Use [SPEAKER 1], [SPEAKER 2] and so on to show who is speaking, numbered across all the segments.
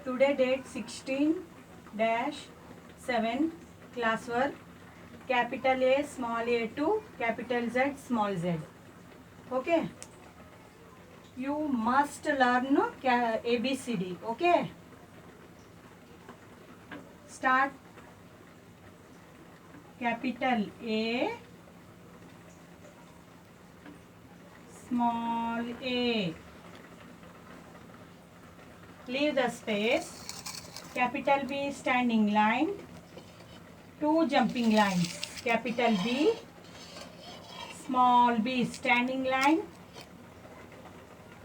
[SPEAKER 1] Today date 16-7 class work capital A small a to capital Z small z. Okay. You must learn ABCD. Okay. Start. Capital A small a. Leave the space. Capital B standing line. Two jumping lines. Capital B small b standing line.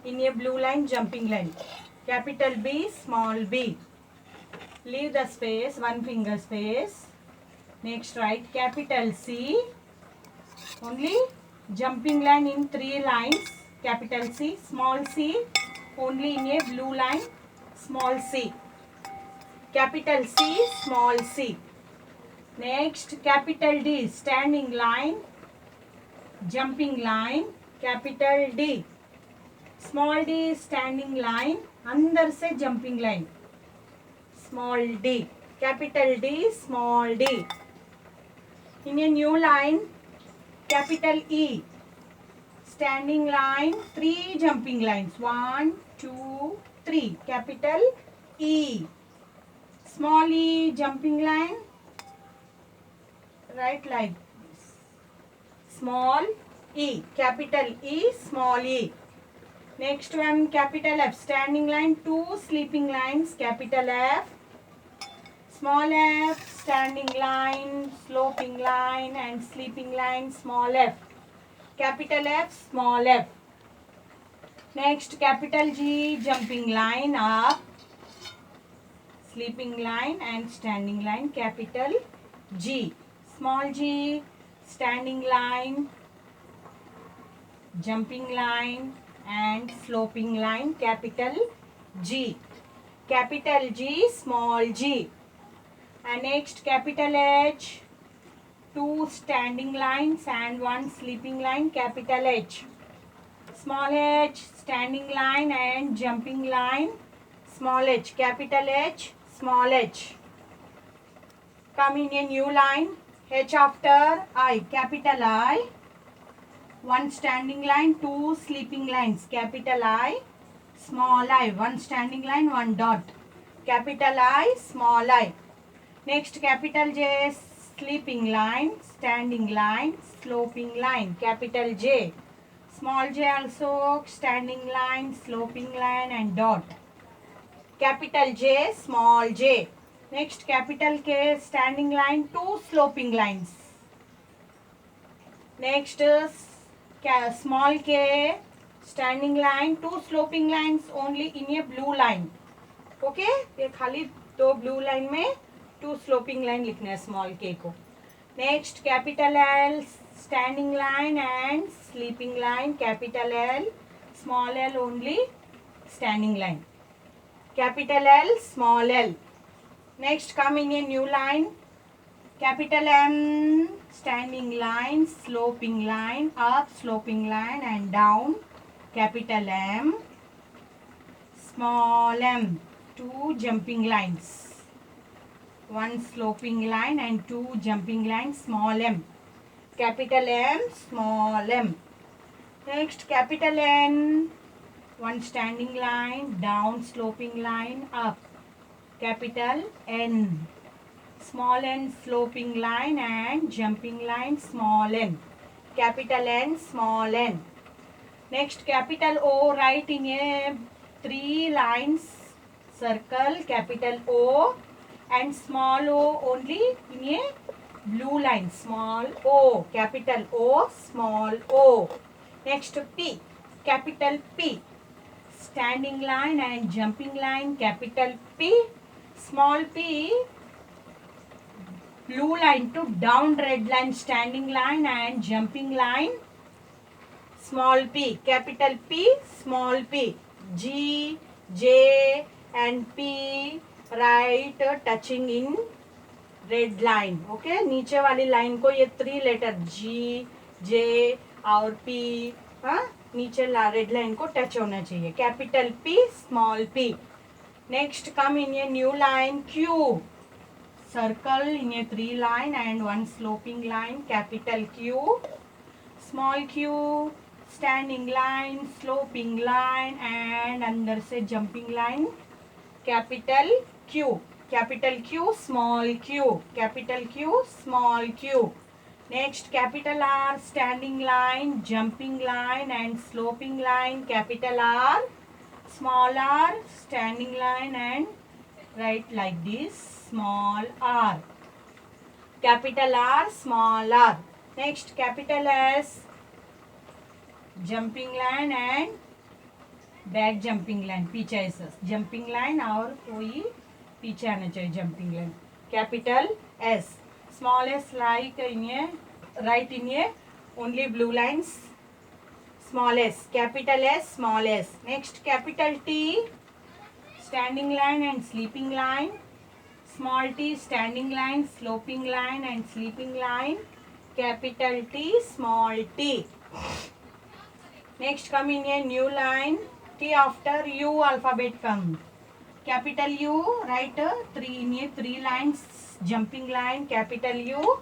[SPEAKER 1] In a blue line jumping line. Capital B small b. Leave the space, one finger space. Next write capital C. Only jumping line in three lines. Capital C small c. Only in a blue line small c. Capital C small c. Next capital D standing line. Jumping line. Capital D. Small d standing line. अंदर से jumping line. Small d. Capital D small d. In a new line. Capital E. Standing line. Three jumping lines. 1, 2, 3. Capital E. Small e jumping line. Right like this. Small e. Capital E small e. Next one capital F standing line. Two sleeping lines. Capital F. Small f standing line, sloping line and sleeping line small f. Capital F small f. Next capital G jumping line up, sleeping line and standing line. Capital G. Small g standing line, jumping line and sloping line. Capital G. Capital G small g. And next capital H, two standing lines and one sleeping line. Capital H. Small h standing line and jumping line. Small h. Capital H small h. Come in a new line. H after I. Capital I. One standing line, two sleeping lines. Capital I small I. One standing line, one dot. Capital I small I. Next capital J sleeping line, standing line, sloping line. Capital J. Small j also standing line, sloping line and dot. Capital J small j. Next capital K standing line, two sloping lines. Next small k standing line, two sloping lines only in a blue line. Okay? ये खाली दो blue line में two sloping line लिखना है small k को. Next capital L standing line and sleeping line. Capital L small L only standing line. Capital L small L. Next come in a new line. Capital M standing line, sloping line, up sloping line and down. Capital M small M. Two jumping lines. One sloping line and two jumping lines. Small m. Capital M small m. Next capital N. One standing line, down sloping line, up. Capital N. Small n sloping line and jumping line. Small n. Capital N small n. Next capital O. Write in a three lines circle. Capital O. And small o only in a blue line. Small o. Capital O. Small o. Next P. Capital P. Standing line and jumping line. Capital P. Small p. Blue line to down red line. Standing line and jumping line. Small p. Capital P. Small p. G, J and P. Right touching in red line. Okay, नीचे वाली line को ये three letter जी, जे और P नीचे red line को touch होना चाहिए. Capital P small P. Next come in a new line Q. Circle in a 3 line and 1 sloping line, capital Q. Small q, standing line, sloping line and under say jumping line, capital Q. Capital Q, small q, capital Q, small q. Next capital R, standing line, jumping line and sloping line, capital R, small r, standing line and write like this, small r. Capital R, small r. Next capital S, jumping line and back jumping line, पीछे ऐसा jumping line और कोई पीछे आना चाहिए jumping line, capital S. Small S like in ये right इन ये only blue lines, small S, capital S, small S. Next capital T, standing line and sleeping line, small t, standing line, sloping line and sleeping line, capital T, small t. Next come in a new line, T after U alphabet come, capital U, write 3 in a 3 lines, jumping line, capital U,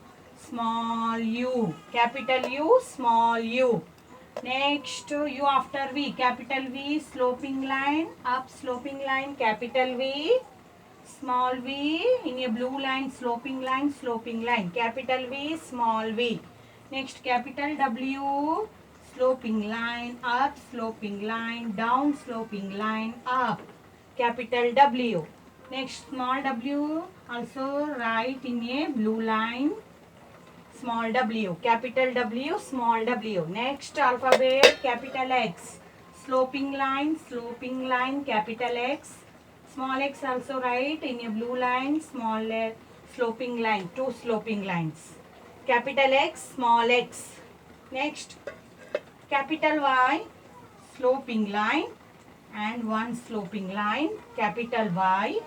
[SPEAKER 1] small u, capital U, small u. Next U after V, capital V, sloping line, up sloping line, capital V, small v in a blue line, sloping line, capital V, small v. Next capital W, sloping line, up sloping line, down sloping line, up, capital W. Next small w, also write in a blue line, small w, capital W, small w. Next alphabet, capital X, sloping line, capital X. Small x also write in a blue line, small sloping line, 2 sloping lines. Capital X, small x. Next, capital Y, sloping line and 1 sloping line, capital Y.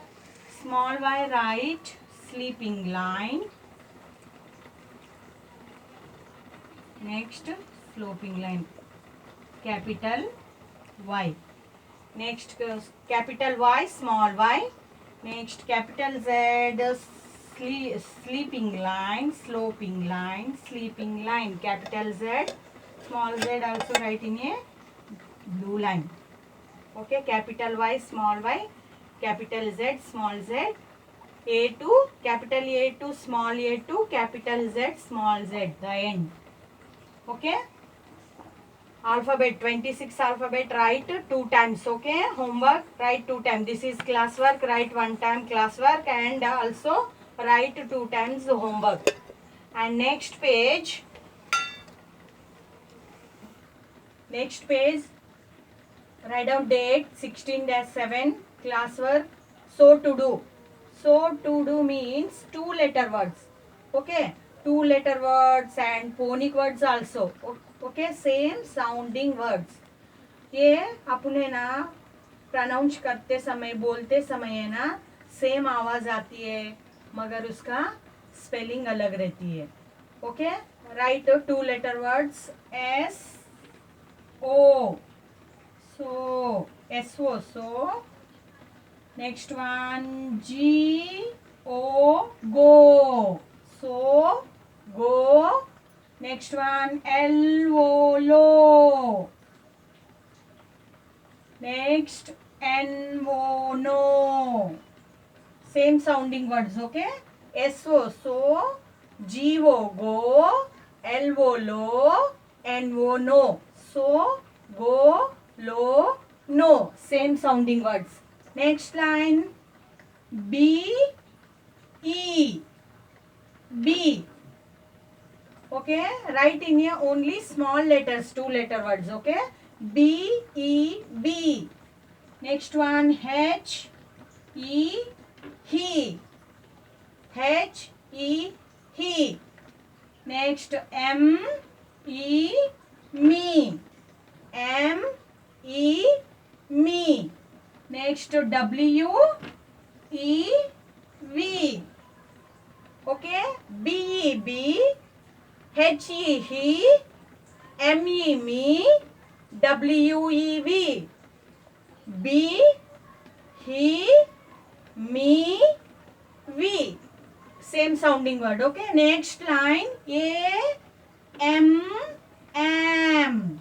[SPEAKER 1] Small y write sleeping line. Next, sloping line, capital Y. Next capital Y, small y. Next capital Z, sleeping line, sloping line, sleeping line, capital Z. Small z also write in a blue line. Okay, capital Y, small y, capital Z, small z. A2, capital A2, small a2, capital Z, small z, the end. Okay. Alphabet, 26 alphabet, write 2 times. Okay, homework, write 2 times. This is classwork, write 1 time classwork and also write 2 times homework. And next page, write down date 16-7 classwork. So to do. So to do means 2 letter words. Okay, 2 letter words and phonic words also. Okay, same sounding words. ये अपने ना pronounce करते समय, बोलते समय है ना same आवाज आती है मगर उसका स्पेलिंग अलग रहती है. Okay, write 2 letter words, S O, so, S O, so. Next one, G O, go, so, go. Next one, L-O, lo. Next, N-O, no. Same sounding words, okay? S-O, so. G-O, go. L-O, lo. N-O, no. So, go, lo, no. Same sounding words. Next line, B-E, B. Okay, write in here only small letters, 2 letter words. Okay, B, E, B. Next one, H, E, he, H, E, he. Next, M, E, me, M, E, me. Next, W, E, V. Okay, B, B. H-E, he, M-E, me, W-E-V. B, he, me, we. Same sounding word. Okay. Next line. Am, am.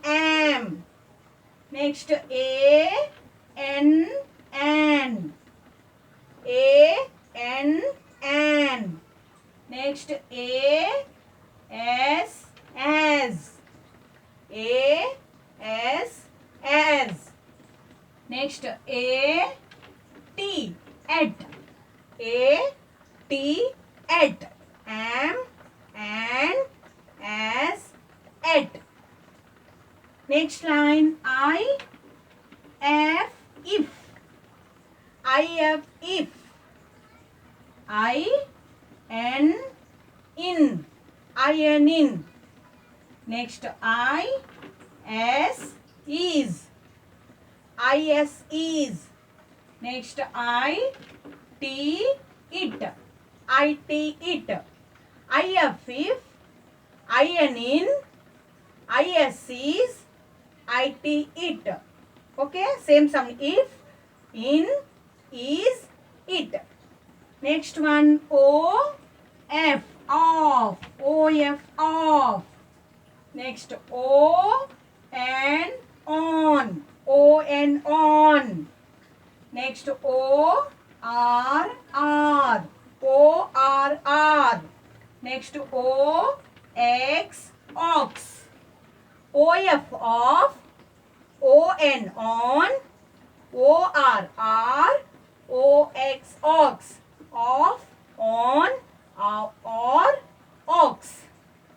[SPEAKER 1] Am. Next an, an. An. Next as. As. Next t, at. At. Am, and, as, at. Next line. if. If. in. In. Next is. Is. Next it. It. If. In. Is. It. Okay, same sound. If, in, is, it. Next one. Off. Off. Next and on. On. Next orr. Next ox. Off. On. Ox. Off, on, or ox.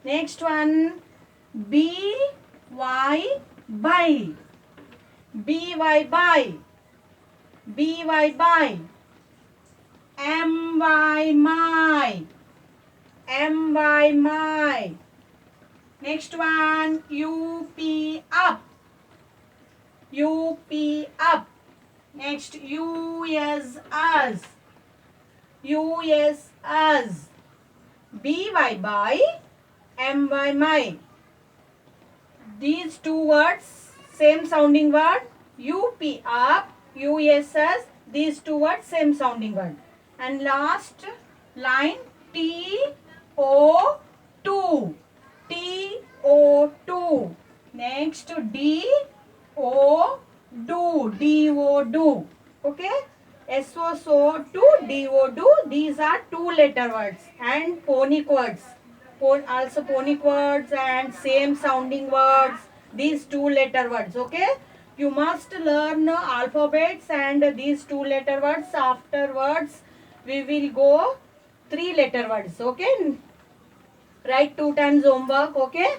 [SPEAKER 1] Next one. By. By. My. My. Next one. Up. Next us. Us. By. My. These two words, same sounding word. Up, us. These two words, same sounding word. And last line. TO2. Next do. Okay. SO do. These are two letter words and phonic words. Also phonic words and same sounding words. These two letter words. Okay. You must learn alphabets and these two letter words. Afterwards we will go three letter words. Okay. Write 2 times homework. Okay.